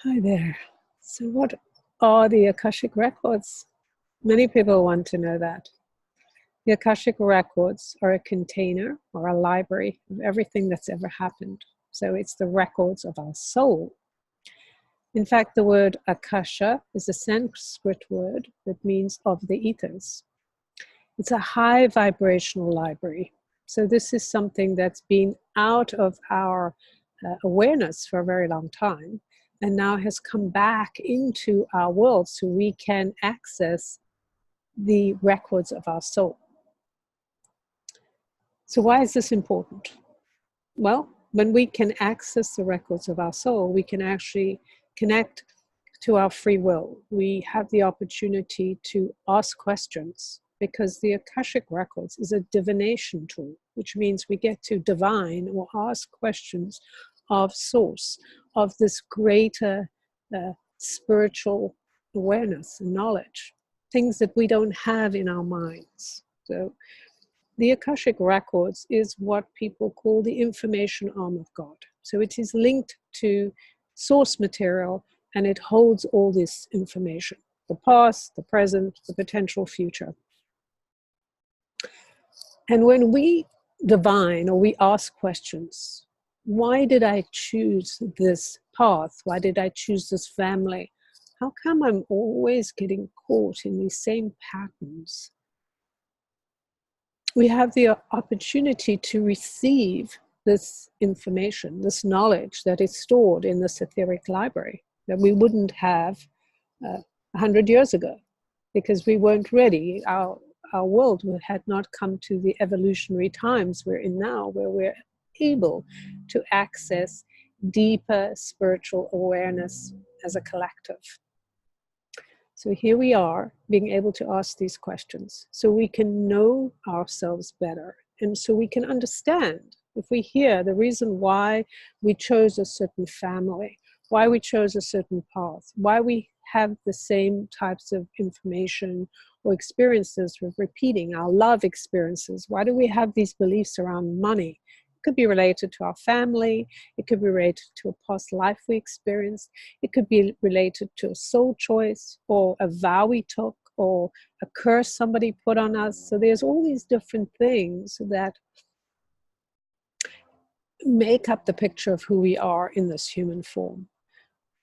Hi there. So what are the Akashic Records? Many people want to know that. The Akashic Records are a container or a library of everything that's ever happened. So it's the records of our soul. In fact, the word Akasha is a Sanskrit word that means of the ethers. It's a high vibrational library. So this is something that's been out of our awareness for a very long time and now has come back into our world so we can access the records of our soul. So why is this important? Well, when we can access the records of our soul, we can actually connect to our free will. We have the opportunity to ask questions because the Akashic Records is a divination tool, which means we get to divine or ask questions of source, of this greater spiritual awareness and knowledge, things that we don't have in our minds. So the Akashic Records is what people call the information arm of God. So it is linked to source material and it holds all this information, the past, the present, the potential future. And when we divine or we ask questions, why did I choose this path? Why did I choose this family? How come I'm always getting caught in these same patterns? We have the opportunity to receive this information, this knowledge that is stored in this etheric library that we wouldn't have 100 years ago because we weren't ready. Our world had not come to the evolutionary times we're in now, where we're able to access deeper spiritual awareness as a collective. So here we are, being able to ask these questions so we can know ourselves better and so we can understand, if we hear the reason why we chose a certain family, why we chose a certain path, why we have the same types of information or experiences with repeating our love experiences. Why do we have these beliefs around money? It could be related to our family. It could be related to a past life we experienced. It could be related to a soul choice or a vow we took or a curse somebody put on us. So there's all these different things that make up the picture of who we are in this human form.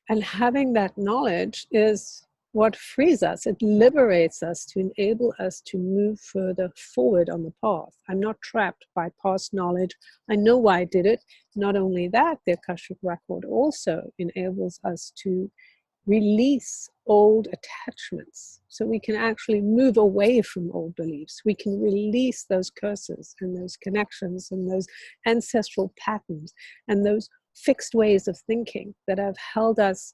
And having that knowledge is what frees us. It liberates us to enable us to move further forward on the path. I'm not trapped by past knowledge. I know why I did it. Not only that, the Akashic Record also enables us to release old attachments. So we can actually move away from old beliefs. We can release those curses and those connections and those ancestral patterns and those fixed ways of thinking that have held us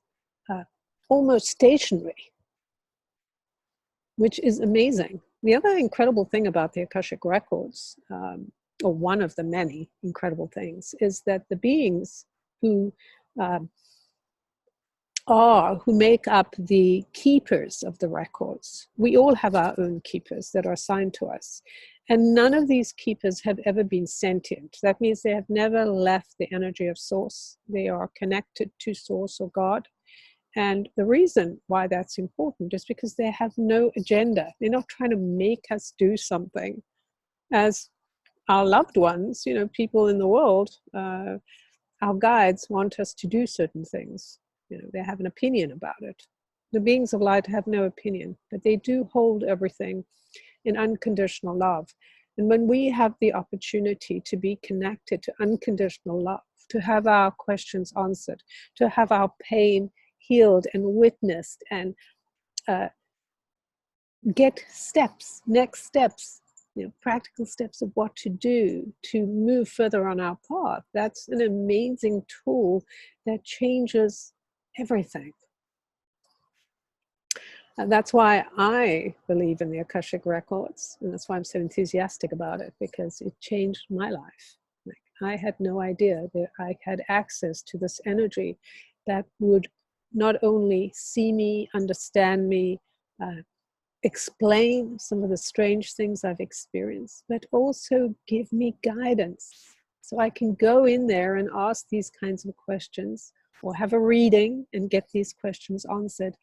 almost stationary, which is amazing. The other incredible thing about the Akashic Records, or one of the many incredible things, is that the beings who make up the keepers of the records, we all have our own keepers that are assigned to us. And none of these keepers have ever been sentient. That means they have never left the energy of source. They are connected to source or God. And the reason why that's important is because they have no agenda. They're not trying to make us do something. As our loved ones, people in the world, our guides want us to do certain things. They have an opinion about it. The beings of light have no opinion, but they do hold everything in unconditional love. And when we have the opportunity to be connected to unconditional love, to have our questions answered, to have our pain healed and witnessed, and get next steps, practical steps of what to do to move further on our path, that's an amazing tool that changes everything. And that's why I believe in the Akashic Records, and that's why I'm so enthusiastic about it, because it changed my life. I had no idea that I had access to this energy that would not only see me, understand me, explain some of the strange things I've experienced, but also give me guidance. So I can go in there and ask these kinds of questions or have a reading and get these questions answered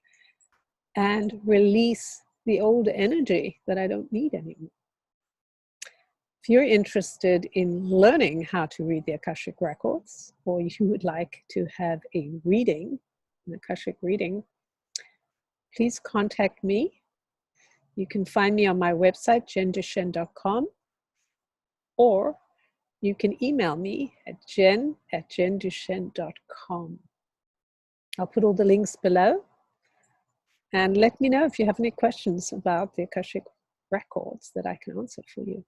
and release the old energy that I don't need anymore. If you're interested in learning how to read the Akashic Records, or you would like to have a reading, an Akashic reading, please contact me. You can find me on my website, jenduchene.com, or you can email me at jen@jenduchene.com. I'll put all the links below, and let me know if you have any questions about the Akashic Records that I can answer for you.